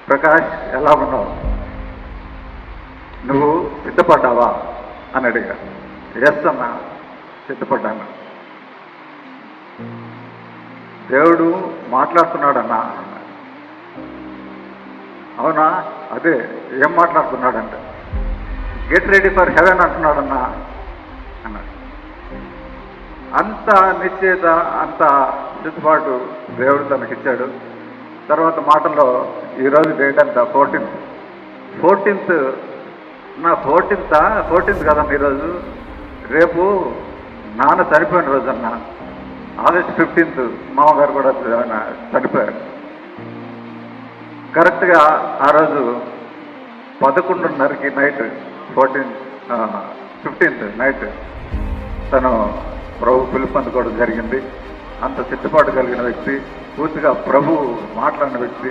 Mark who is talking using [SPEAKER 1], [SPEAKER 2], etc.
[SPEAKER 1] ప్రకాష్ ఎలా ఉన్నావు, నువ్వు సిద్ధపడ్డావా అని అడిగా. ఎస్ అన్నా, సిద్ధపడ్డాను. దేవుడు మాట్లాడుతున్నాడన్నా. అవునా, అదే ఏం మాట్లాడుతున్నాడంటే గెట్ రెడీ ఫర్ హెవెన్ అంటున్నాడన్నా అన్నాడు. అంత నిశ్చయత, అంత సిద్ధపాటు దేవుడు తనకిచ్చాడు. తర్వాత మాటల్లో ఈరోజు డేట్ అంతా 14th నా 14th కదన్నా ఈరోజు. రేపు నాన్న చనిపోయిన రోజు అన్న. ఆగస్ట్ 15th మామగారు కూడా చనిపోయారు. కరెక్ట్గా ఆ రోజు 11:30కి నైట్ 15th నైట్ తను ప్రభు పిలుపు అందుకోవడం జరిగింది. అంత సిద్ధపాటు కలిగిన వ్యక్తి, పూర్తిగా ప్రభు మాట్లాడిన వ్యక్తి.